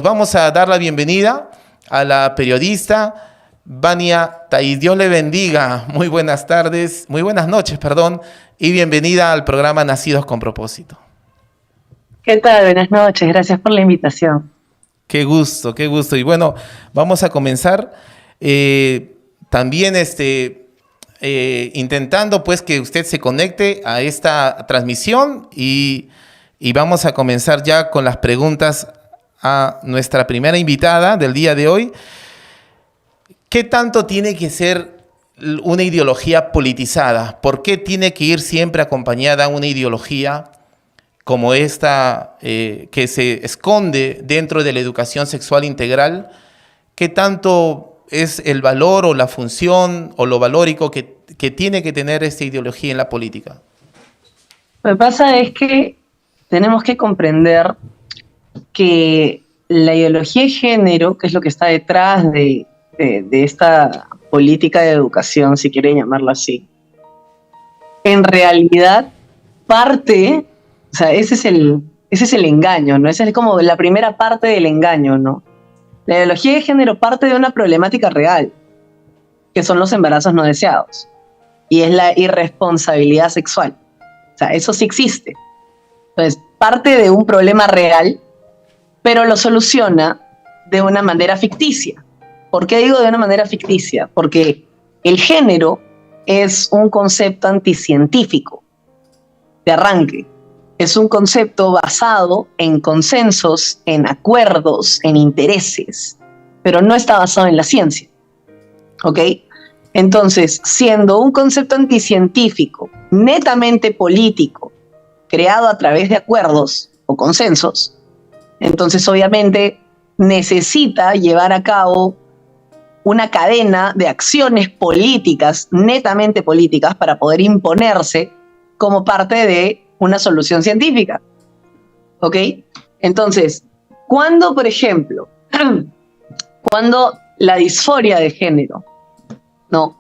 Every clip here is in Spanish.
Vamos a dar la bienvenida a la periodista Vania Thais. Dios le bendiga. Muy buenas tardes, muy buenas noches, perdón, y bienvenida al programa Nacidos con Propósito. ¿Qué tal? Buenas noches, gracias por la invitación. Qué gusto, qué gusto. Y bueno, vamos a comenzar también intentando pues que usted se conecte a esta transmisión y vamos a comenzar ya con las preguntas a nuestra primera invitada del día de hoy. ¿Qué tanto tiene que ser una ideología politizada? ¿Por qué tiene que ir siempre acompañada una ideología como esta que se esconde dentro de la educación sexual integral? ¿Qué tanto es el valor o la función o lo valórico que tiene que tener esta ideología en la política? Lo que pasa es que tenemos que comprender que la ideología de género, que es lo que está detrás de esta política de educación, si quieren llamarla así, en realidad parte, o sea, ese es el engaño, ¿no? Esa es como la primera parte del engaño, ¿no? La ideología de género parte de una problemática real, que son los embarazos no deseados, y es la irresponsabilidad sexual. O sea, eso sí existe. Entonces, parte de un problema real, pero lo soluciona de una manera ficticia. ¿Por qué digo de una manera ficticia? Porque el género es un concepto anticientífico de arranque. Es un concepto basado en consensos, en acuerdos, en intereses, pero no está basado en la ciencia. ¿Ok? Entonces, siendo un concepto anticientífico, netamente político, creado a través de acuerdos o consensos, entonces obviamente necesita llevar a cabo una cadena de acciones políticas, netamente políticas, para poder imponerse como parte de una solución científica. ¿Ok? Entonces, cuando, por ejemplo, cuando la disforia de género, ¿no?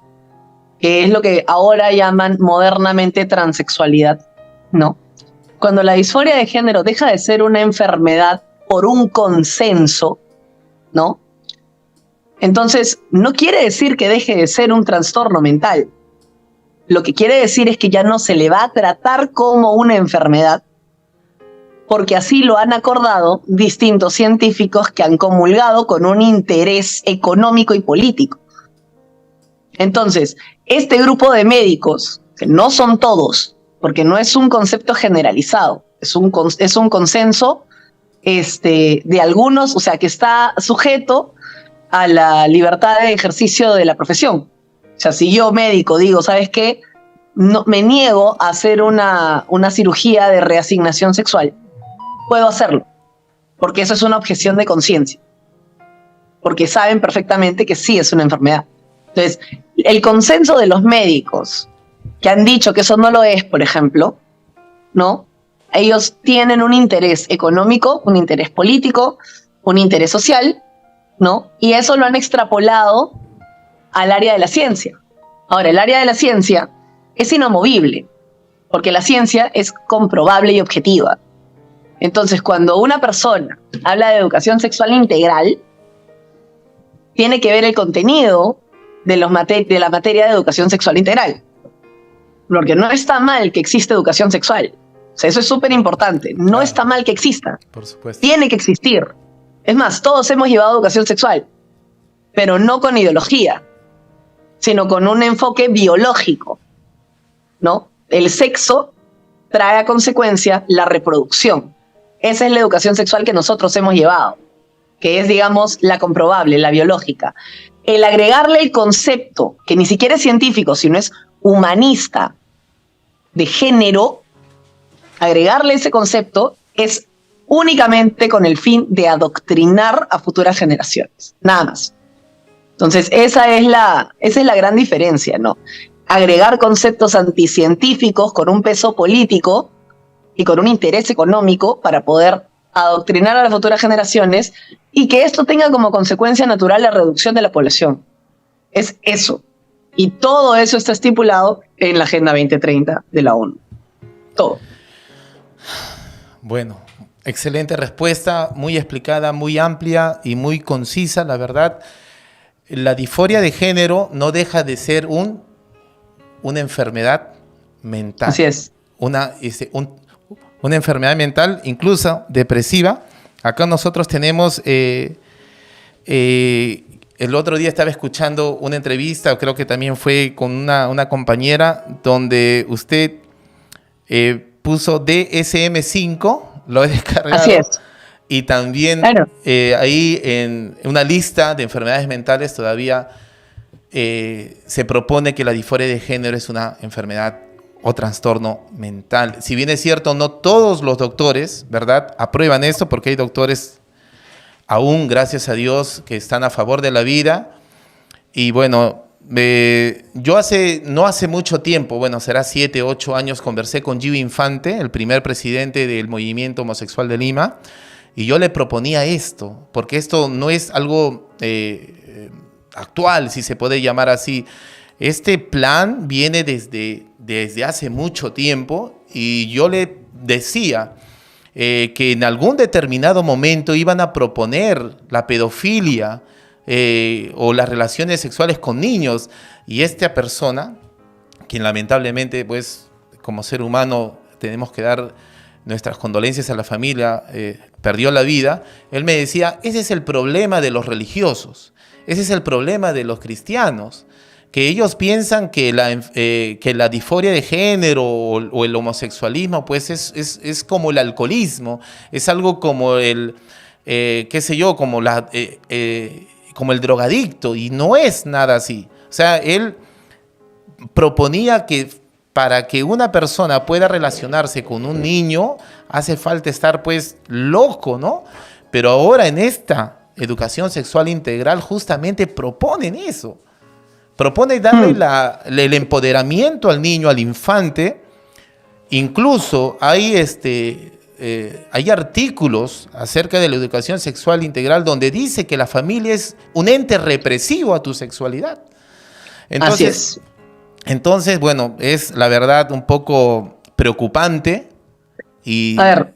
Que es lo que ahora llaman modernamente transexualidad, ¿no? Cuando la disforia de género deja de ser una enfermedad por un consenso, ¿no? Entonces, no quiere decir que deje de ser un trastorno mental. Lo que quiere decir es que ya no se le va a tratar como una enfermedad, porque así lo han acordado distintos científicos que han comulgado con un interés económico y político. Entonces, este grupo de médicos, que no son todos, porque no es un concepto generalizado, es un consenso de algunos, o sea, que está sujeto a la libertad de ejercicio de la profesión. O sea, si yo médico digo, ¿sabes qué? No, me niego a hacer una cirugía de reasignación sexual, puedo hacerlo, porque eso es una objeción de conciencia, porque saben perfectamente que sí es una enfermedad. Entonces, el consenso de los médicos que han dicho que eso no lo es, por ejemplo, ¿no? Ellos tienen un interés económico, un interés político, un interés social, ¿no? Y eso lo han extrapolado al área de la ciencia. Ahora, el área de la ciencia es inamovible, porque la ciencia es comprobable y objetiva. Entonces, cuando una persona habla de educación sexual integral, tiene que ver el contenido de la materia de educación sexual integral. Porque no está mal que exista educación sexual. O sea, eso es súper importante. No está mal que exista. Por supuesto. Tiene que existir. Es más, todos hemos llevado educación sexual, pero no con ideología, sino con un enfoque biológico, ¿no? El sexo trae a consecuencia la reproducción. Esa es la educación sexual que nosotros hemos llevado, que es, digamos, la comprobable, la biológica. El agregarle el concepto, que ni siquiera es científico, sino es humanista, de género, agregarle ese concepto es únicamente con el fin de adoctrinar a futuras generaciones, nada más. Entonces, esa es la gran diferencia, ¿no? Agregar conceptos anticientíficos con un peso político y con un interés económico para poder adoctrinar a las futuras generaciones y que esto tenga como consecuencia natural la reducción de la población. Es eso. Y todo eso está estipulado en la Agenda 2030 de la ONU. Todo. Bueno, Excelente respuesta, muy explicada, muy amplia y muy concisa, la verdad. La disforia de género no deja de ser una enfermedad mental. Así es. Una enfermedad mental, incluso depresiva. Acá nosotros tenemos, el otro día estaba escuchando una entrevista, creo que también fue con una compañera, donde usted puso DSM-5, lo he descargado. Así es. Y también Claro. Ahí en una lista de enfermedades mentales todavía se propone que la disforia de género es una enfermedad o trastorno mental. Si bien es cierto, no todos los doctores, ¿verdad?, aprueban esto, porque hay doctores aún, gracias a Dios, que están a favor de la vida. Y bueno, yo no hace mucho tiempo, bueno, será 7, 8 años, conversé con Gio Infante, el primer presidente del movimiento homosexual de Lima, y yo le proponía esto, porque esto no es algo actual, si se puede llamar así. Este plan viene desde hace mucho tiempo, y yo le decía que en algún determinado momento iban a proponer la pedofilia o las relaciones sexuales con niños, y esta persona, quien lamentablemente, pues, como ser humano tenemos que dar nuestras condolencias a la familia, perdió la vida, él me decía, ese es el problema de los religiosos, ese es el problema de los cristianos, que ellos piensan que la disforia de género o el homosexualismo, pues es como el alcoholismo, es algo como qué sé yo, como el drogadicto, y no es nada así. O sea, él proponía que para que una persona pueda relacionarse con un niño, hace falta estar, pues, loco, ¿no? Pero ahora en esta educación sexual integral justamente proponen eso. Propone darle el empoderamiento al niño, al infante. Incluso hay artículos acerca de la educación sexual integral donde dice que la familia es un ente represivo a tu sexualidad. Así es. Entonces, bueno, es la verdad un poco preocupante. A ver,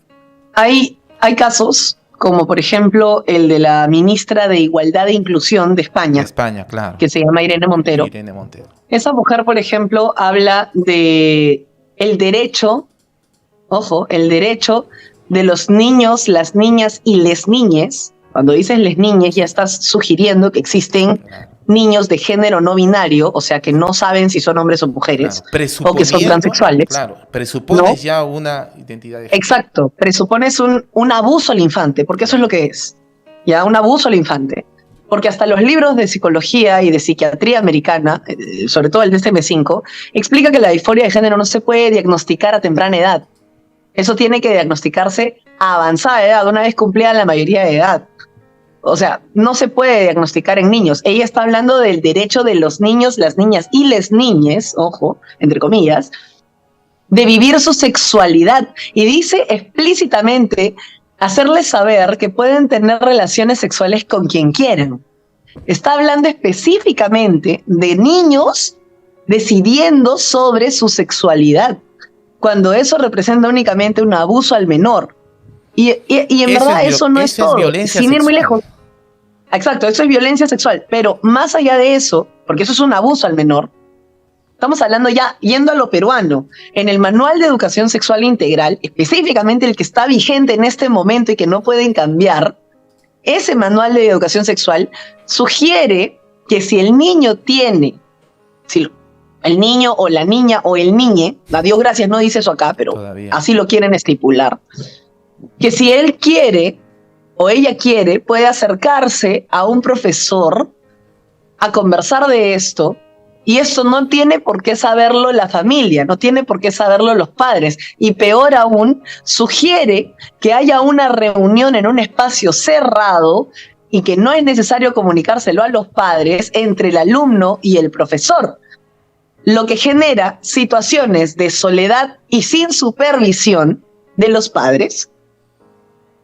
hay casos como, por ejemplo, el de la ministra de Igualdad e Inclusión de España. De España, claro. Que se llama Irene Montero. Irene Montero. Esa mujer, por ejemplo, habla de el derecho de los niños, las niñas y les niñes. Cuando dices les niñes, ya estás sugiriendo que existen niños de género no binario, o sea, que no saben si son hombres o mujeres, o que son transexuales. Claro, presupones, ¿no?, ya una identidad de género. Exacto, presupones un abuso al infante, porque eso es lo que es, ya, un abuso al infante. Porque hasta los libros de psicología y de psiquiatría americana, sobre todo el DSM-5, explica que la disforia de género no se puede diagnosticar a temprana edad. Eso tiene que diagnosticarse a avanzada edad, una vez cumplida la mayoría de edad. O sea, no se puede diagnosticar en niños. Ella está hablando del derecho de los niños, las niñas y les niñes, ojo, entre comillas, de vivir su sexualidad. Y dice explícitamente hacerles saber que pueden tener relaciones sexuales con quien quieran. Está hablando específicamente de niños decidiendo sobre su sexualidad, cuando eso representa únicamente un abuso al menor. Y en verdad eso no es todo. Sin ir muy lejos. Exacto, eso es violencia sexual. Pero más allá de eso, porque eso es un abuso al menor, estamos hablando ya, yendo a lo peruano, en el Manual de Educación Sexual Integral, específicamente el que está vigente en este momento y que no pueden cambiar, ese Manual de Educación Sexual sugiere que si el niño tiene, si el niño o la niña o el niñe, a Dios gracias no dice eso acá, pero todavía así lo quieren estipular, que si él quiere o ella quiere, puede acercarse a un profesor a conversar de esto. Y eso no tiene por qué saberlo la familia, no tiene por qué saberlo los padres. Y peor aún, sugiere que haya una reunión en un espacio cerrado y que no es necesario comunicárselo a los padres entre el alumno y el profesor, lo que genera situaciones de soledad y sin supervisión de los padres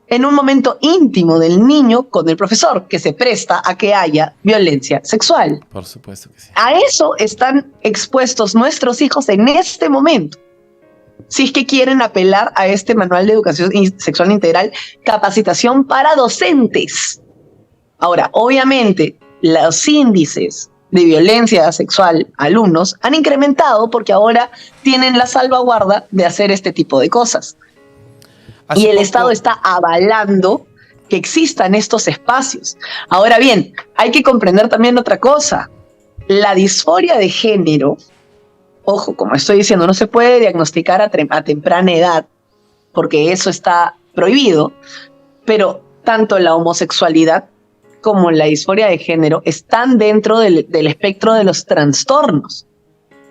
en un momento íntimo del niño con el profesor, que se presta a que haya violencia sexual. Por supuesto que sí. A eso están expuestos nuestros hijos en este momento. si es que quieren apelar a este manual de educación sexual integral, capacitación para docentes. Ahora, obviamente, los índices de violencia sexual a alumnos han incrementado porque ahora tienen la salvaguarda de hacer este tipo de cosas. Y el Estado está avalando que existan estos espacios. Ahora bien, hay que comprender también otra cosa. La disforia de género, ojo, como estoy diciendo, no se puede diagnosticar a temprana edad, porque eso está prohibido, pero tanto la homosexualidad como la disforia de género están dentro del espectro de los trastornos.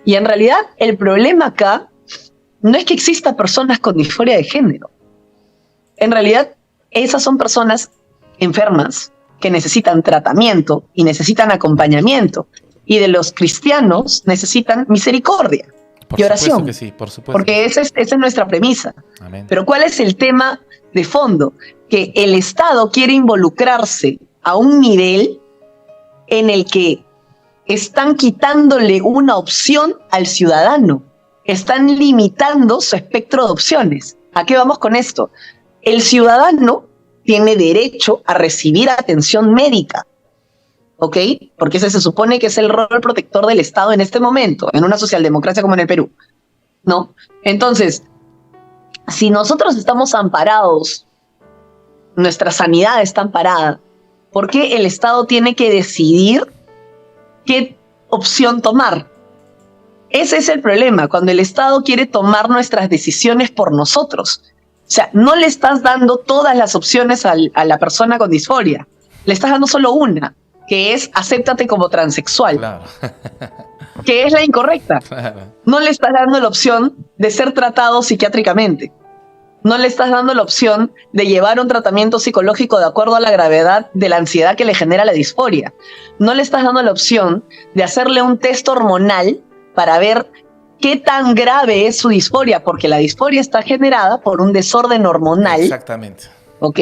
Y en realidad el problema acá no es que exista personas con disforia de género. En realidad esas son personas enfermas que necesitan tratamiento y necesitan acompañamiento. Y de los cristianos necesitan misericordia y oración. Que sí, por supuesto. Porque esa es nuestra premisa. Amén. Pero ¿cuál es el tema de fondo? Que el Estado quiere involucrarse a un nivel en el que están quitándole una opción al ciudadano. Están limitando su espectro de opciones. ¿A qué vamos con esto? El ciudadano tiene derecho a recibir atención médica. ¿Ok? Porque ese se supone que es el rol protector del Estado en este momento, en una socialdemocracia como en el Perú, ¿no? Entonces, si nosotros estamos amparados, nuestra sanidad está amparada, ¿por qué el Estado tiene que decidir qué opción tomar? Ese es el problema, cuando el Estado quiere tomar nuestras decisiones por nosotros. O sea, no le estás dando todas las opciones a la persona con disforia, le estás dando solo una, que es acéptate como transexual, claro. Que es la incorrecta. Claro. No le estás dando la opción de ser tratado psiquiátricamente. No le estás dando la opción de llevar un tratamiento psicológico de acuerdo a la gravedad de la ansiedad que le genera la disforia. No le estás dando la opción de hacerle un test hormonal para ver qué tan grave es su disforia, porque la disforia está generada por un desorden hormonal. Exactamente. ¿Ok?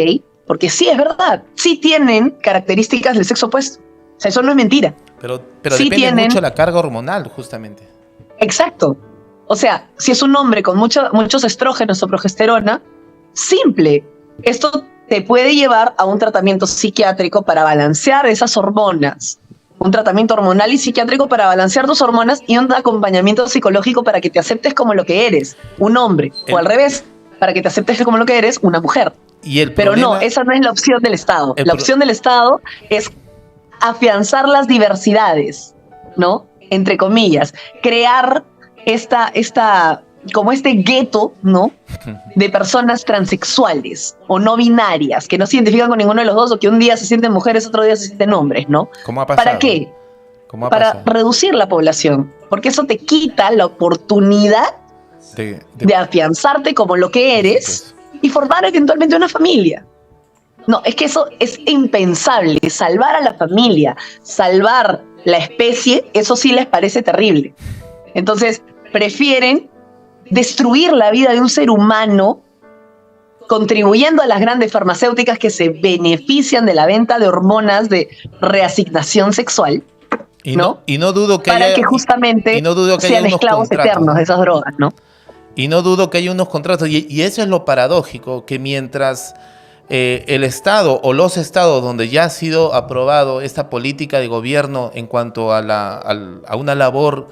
Porque sí, es verdad, sí tienen características del sexo opuesto. O sea, eso no es mentira. Pero sí depende mucho de la carga hormonal, justamente. Exacto. O sea, si es un hombre con muchos estrógenos o progesterona, simple. Esto te puede llevar a un tratamiento psiquiátrico para balancear esas hormonas. Un tratamiento hormonal y psiquiátrico para balancear tus hormonas y un acompañamiento psicológico para que te aceptes como lo que eres, un hombre. O al revés, para que te aceptes como lo que eres, una mujer. Pero no, esa no es la opción del Estado. La opción del Estado es afianzar las diversidades, ¿no? Entre comillas, crear como este gueto, ¿no? De personas transexuales o no binarias, que no se identifican con ninguno de los dos, o que un día se sienten mujeres, otro día se sienten hombres, ¿no? ¿Cómo ha pasado? ¿Para qué? Para reducir la población, porque eso te quita la oportunidad de afianzarte como lo que eres y formar eventualmente una familia. No, es que eso es impensable. Salvar a la familia, salvar la especie, eso sí les parece terrible. Entonces, prefieren destruir la vida de un ser humano contribuyendo a las grandes farmacéuticas que se benefician de la venta de hormonas de reasignación sexual, ¿no? Y no dudo que para que justamente sean esclavos eternos de esas drogas, ¿no? Y no dudo que haya unos contratos. Y eso es lo paradójico, que mientras el Estado o los estados donde ya ha sido aprobado esta política de gobierno en cuanto a una labor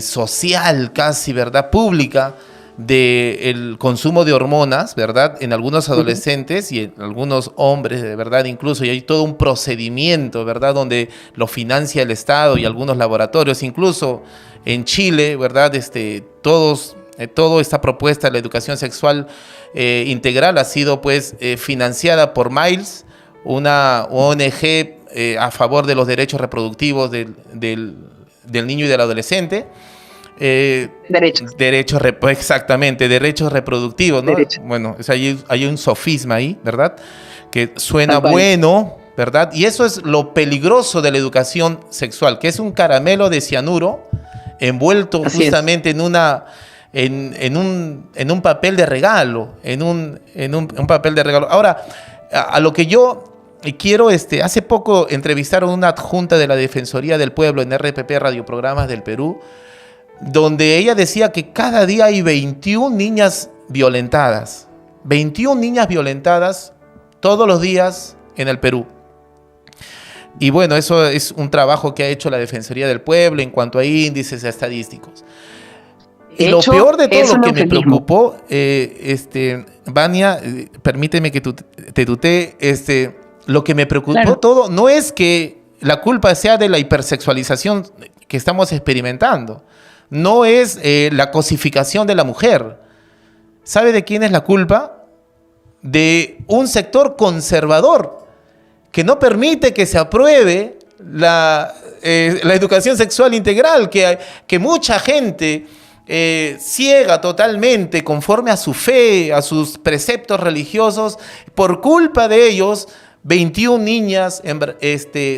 social casi, ¿verdad?, pública del consumo de hormonas, ¿verdad?, en algunos adolescentes y en algunos hombres, de verdad, incluso, y hay todo un procedimiento, ¿verdad?, donde lo financia el Estado y algunos laboratorios, incluso en Chile, ¿verdad?, toda esta propuesta de la educación sexual integral ha sido pues financiada por Miles, una ONG a favor de los derechos reproductivos del niño y del adolescente. Exactamente, derechos reproductivos, ¿no? Derecho. Bueno, hay un sofisma ahí, ¿verdad?, que suena bueno, ¿verdad? Y eso es lo peligroso de la educación sexual, que es un caramelo de cianuro envuelto justamente en un papel de regalo, en un papel de regalo. Ahora, a lo que yo quiero, hace poco entrevistaron una adjunta de la Defensoría del Pueblo en RPP, Radioprogramas del Perú, donde ella decía que cada día hay 21 niñas violentadas. 21 niñas violentadas todos los días en el Perú. Y bueno, eso es un trabajo que ha hecho la Defensoría del Pueblo en cuanto a índices estadísticos. Y lo peor de todo, lo que me preocupó, Vania, permíteme que te tutee, lo que me preocupó todo no es que la culpa sea de la hipersexualización que estamos experimentando, no es la cosificación de la mujer. ¿Sabe de quién es la culpa? De un sector conservador que no permite que se apruebe la educación sexual integral, que mucha gente ciega totalmente conforme a su fe, a sus preceptos religiosos. Por culpa de ellos, 21 niñas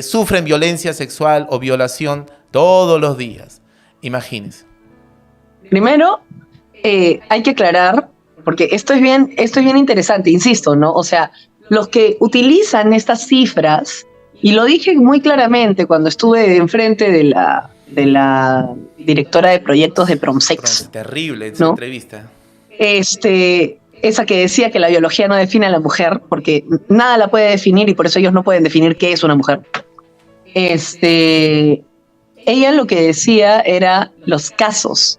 sufren violencia sexual o violación todos los días. Imagínense. Primero, hay que aclarar, porque esto es bien interesante, insisto, ¿no? O sea, los que utilizan estas cifras, y lo dije muy claramente cuando estuve enfrente de la directora de proyectos de Promsex. Terrible esa entrevista. Esa que decía que la biología no define a la mujer, porque nada la puede definir y por eso ellos no pueden definir qué es una mujer. Ella lo que decía era los casos.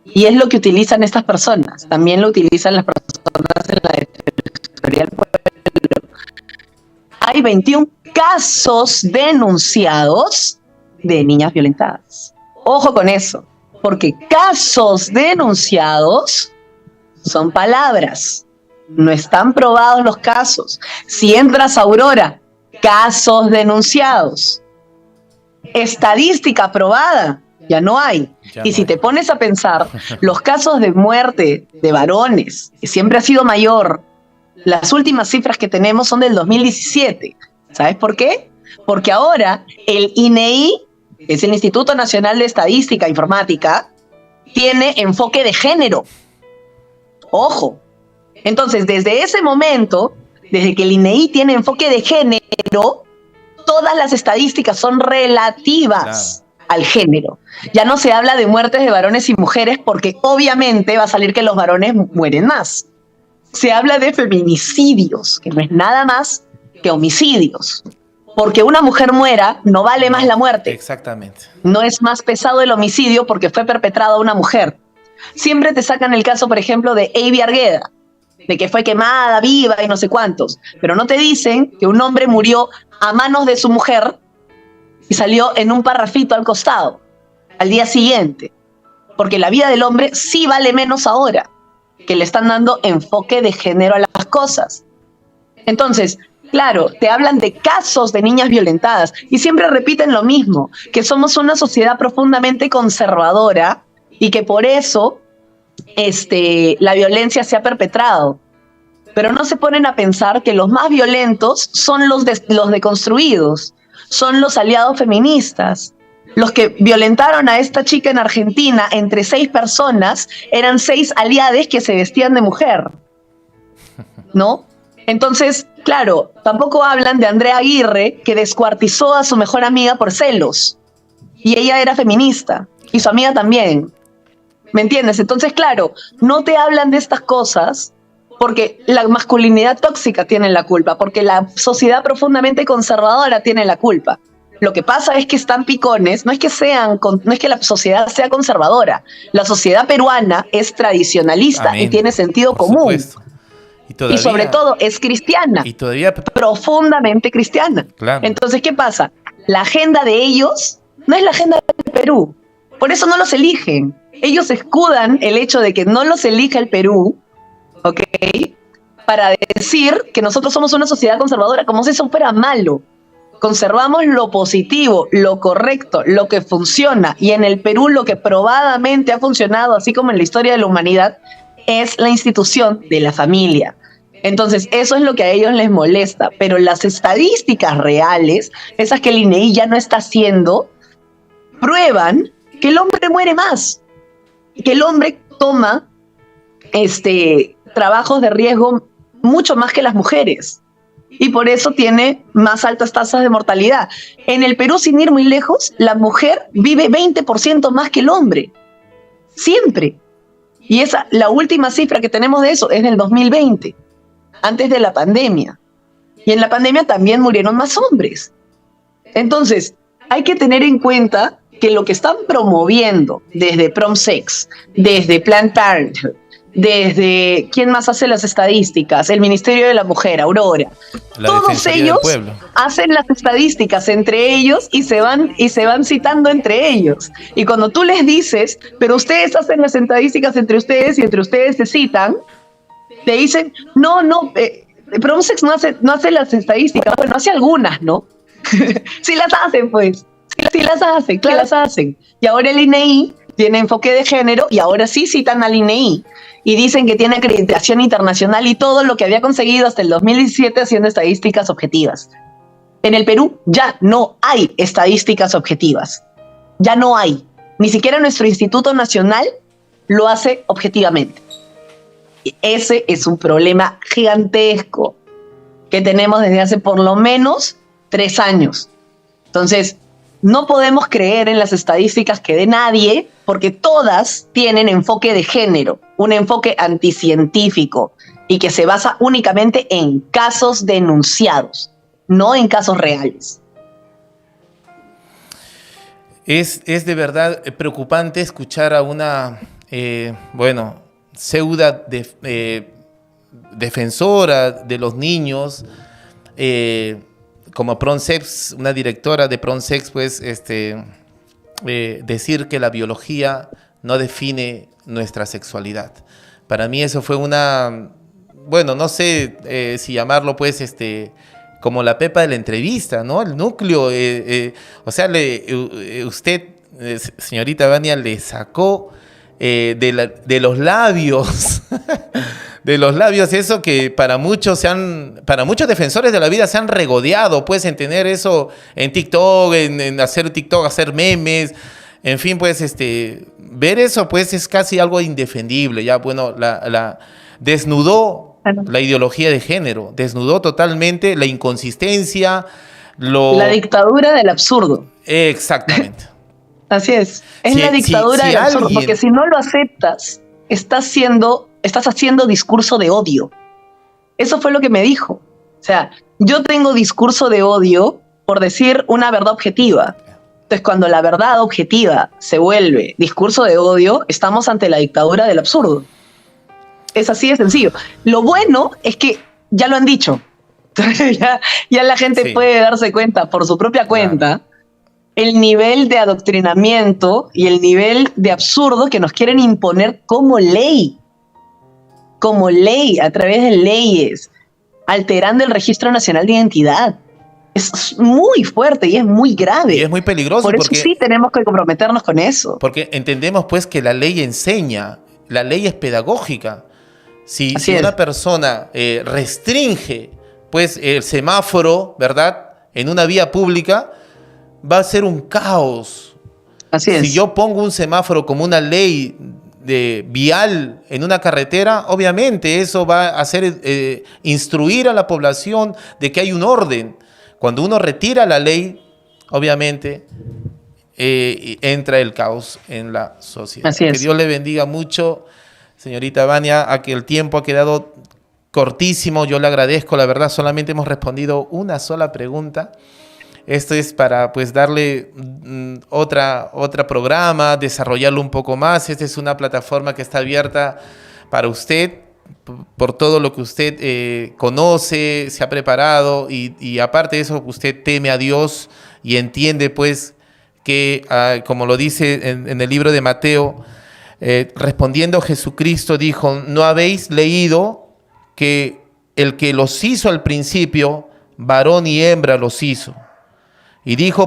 Y es lo que utilizan estas personas. También lo utilizan las personas en la Defensoría del Pueblo. Hay 21 casos denunciados de niñas violentadas. Ojo con eso, porque casos denunciados son palabras, no están probados los casos. Si entras a Aurora, casos denunciados. Estadística probada, ya no hay. Y si te pones a pensar, los casos de muerte de varones, que siempre ha sido mayor, las últimas cifras que tenemos son del 2017. ¿Sabes por qué? Porque ahora el INEI, que es el Instituto Nacional de Estadística e Informática, tiene enfoque de género. Ojo. Entonces, desde ese momento, desde que el INEI tiene enfoque de género, todas las estadísticas son relativas al género. Ya no se habla de muertes de varones y mujeres porque obviamente va a salir que los varones mueren más. Se habla de feminicidios, que no es nada más que homicidios. Porque una mujer muera, no vale más la muerte. Exactamente. No es más pesado el homicidio porque fue perpetrado a una mujer. Siempre te sacan el caso, por ejemplo, de Avi Argueda, de que fue quemada, viva y no sé cuántos. Pero no te dicen que un hombre murió a manos de su mujer y salió en un parrafito al costado, al día siguiente. Porque la vida del hombre sí vale menos ahora, que le están dando enfoque de género a las cosas. Entonces, claro, te hablan de casos de niñas violentadas y siempre repiten lo mismo, que somos una sociedad profundamente conservadora y que por eso la violencia se ha perpetrado. Pero no se ponen a pensar que los más violentos son los deconstruidos, son los aliados feministas. Los que violentaron a esta chica en Argentina, entre 6 personas, eran 6 aliades que se vestían de mujer, ¿no? Entonces, claro, tampoco hablan de Andrea Aguirre, que descuartizó a su mejor amiga por celos. Y ella era feminista, y su amiga también. ¿Me entiendes? Entonces, claro, no te hablan de estas cosas porque la masculinidad tóxica tiene la culpa, porque la sociedad profundamente conservadora tiene la culpa. Lo que pasa es que están picones, no es que la sociedad sea conservadora. La sociedad peruana es tradicionalista. Amén. Y tiene sentido común. Y sobre todo es cristiana. Y todavía profundamente cristiana. Claro. Entonces, ¿qué pasa? La agenda de ellos no es la agenda del Perú. Por eso no los eligen. Ellos escudan el hecho de que no los elija el Perú, ¿ok? Para decir que nosotros somos una sociedad conservadora, como si eso fuera malo. Conservamos lo positivo, lo correcto, lo que funciona. Y en el Perú lo que probadamente ha funcionado, así como en la historia de la humanidad, es la institución de la familia. Entonces, eso es lo que a ellos les molesta. Pero las estadísticas reales, esas que el INEI ya no está haciendo, prueban que el hombre muere más. Que el hombre toma trabajos de riesgo mucho más que las mujeres. Y por eso tiene más altas tasas de mortalidad. En el Perú, sin ir muy lejos, la mujer vive 20% más que el hombre. siempre. Y la última cifra que tenemos de eso es del 2020, antes de la pandemia. Y en la pandemia también murieron más hombres. Entonces, hay que tener en cuenta que lo que están promoviendo desde PromSex, desde Planned Parenthood, desde ¿quién más hace las estadísticas? El Ministerio de la Mujer, Aurora. Todos ellos hacen las estadísticas entre ellos y se van citando entre ellos. Y cuando tú les dices, pero ustedes hacen las estadísticas entre ustedes y entre ustedes se citan, te dicen, no, PromSex no hace las estadísticas. Bueno, hace algunas, ¿no? Sí las hacen, pues. Sí las hacen, claro, las hacen. Y ahora el INEI tiene enfoque de género y ahora sí citan al INEI. Y dicen que tiene acreditación internacional y todo lo que había conseguido hasta el 2017 haciendo estadísticas objetivas. En el Perú ya no hay estadísticas objetivas. Ya no hay. Ni siquiera nuestro Instituto Nacional lo hace objetivamente. Y ese es un problema gigantesco que tenemos desde hace por lo menos 3 años. Entonces, no podemos creer en las estadísticas que dé nadie, porque todas tienen enfoque de género, un enfoque anticientífico y que se basa únicamente en casos denunciados, no en casos reales. Es de verdad preocupante escuchar a una, defensora de los niños, como PromSex, una directora de PromSex, pues, decir que la biología no define nuestra sexualidad. Para mí eso fue no sé si llamarlo, pues, como la pepa de la entrevista, ¿no? El núcleo, usted, señorita Vania, le sacó de los labios de los labios eso que para muchos defensores de la vida se han regodeado, pues, en tener eso en TikTok, en hacer TikTok, hacer memes, en fin, pues, ver eso, pues, es casi algo indefendible. Ya, bueno, desnudó la ideología de género, desnudó totalmente la inconsistencia, la dictadura del absurdo. Exactamente. Así es la dictadura del absurdo, porque si no lo aceptas, estás haciendo discurso de odio. Eso fue lo que me dijo. O sea, yo tengo discurso de odio por decir una verdad objetiva. Entonces, cuando la verdad objetiva se vuelve discurso de odio, estamos ante la dictadura del absurdo. Es así de sencillo. Lo bueno es que ya lo han dicho. ya la gente puede darse cuenta por su propia cuenta, claro, el nivel de adoctrinamiento y el nivel de absurdo que nos quieren imponer como ley, a través de leyes, alterando el Registro Nacional de Identidad. Es muy fuerte y es muy grave. Y es muy peligroso. Por eso sí tenemos que comprometernos con eso. Porque entendemos, pues, que la ley enseña, la ley es pedagógica. Si una persona restringe, pues, el semáforo, ¿verdad?, en una vía pública, va a ser un caos. Así es. Si yo pongo un semáforo como una ley de vial en una carretera, obviamente eso va a hacer instruir a la población de que hay un orden. Cuando uno retira la ley, obviamente entra el caos en la sociedad. Así es. Que Dios le bendiga mucho, señorita Vania, a que el tiempo ha quedado cortísimo. Yo le agradezco, la verdad, solamente hemos respondido una sola pregunta. Esto es para, pues, darle otra programa, desarrollarlo un poco más. Esta es una plataforma que está abierta para usted, por todo lo que usted conoce, se ha preparado y aparte de eso, usted teme a Dios y entiende, pues, que, como lo dice en el libro de Mateo, respondiendo Jesucristo dijo, ¿no habéis leído que el que los hizo al principio, varón y hembra los hizo? Y dijo,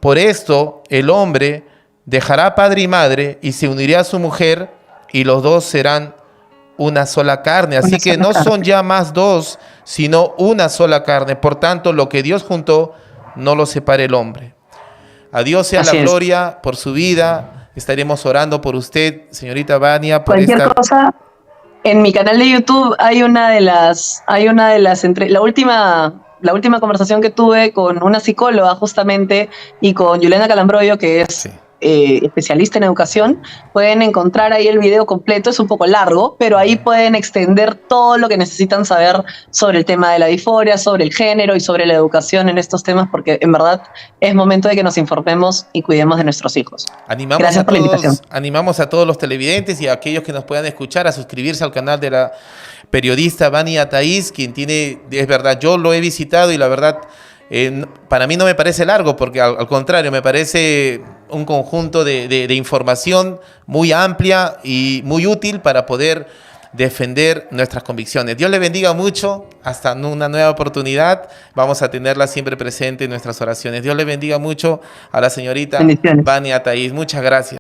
por esto el hombre dejará padre y madre y se unirá a su mujer y los dos serán una sola carne. Así que no son ya más dos, sino una sola carne. Por tanto, lo que Dios juntó, no lo separe el hombre. A Dios sea la gloria por su vida. Estaremos orando por usted, señorita Vania. Cualquier cosa, en mi canal de YouTube hay la última conversación que tuve con una psicóloga justamente y con Juliana Calambroyo, que es especialista en educación, pueden encontrar ahí el video completo, es un poco largo, pero ahí pueden extender todo lo que necesitan saber sobre el tema de la disforia, sobre el género y sobre la educación en estos temas, porque en verdad es momento de que nos informemos y cuidemos de nuestros hijos. Gracias por la invitación. Animamos a todos los televidentes y a aquellos que nos puedan escuchar a suscribirse al canal de la periodista Vania Thaís, quien tiene, es verdad, yo lo he visitado y la verdad, para mí no me parece largo, porque al contrario, me parece un conjunto de información muy amplia y muy útil para poder defender nuestras convicciones. Dios le bendiga mucho. Hasta una nueva oportunidad. Vamos a tenerla siempre presente en nuestras oraciones. Dios le bendiga mucho a la señorita Vania Thaís. Muchas gracias.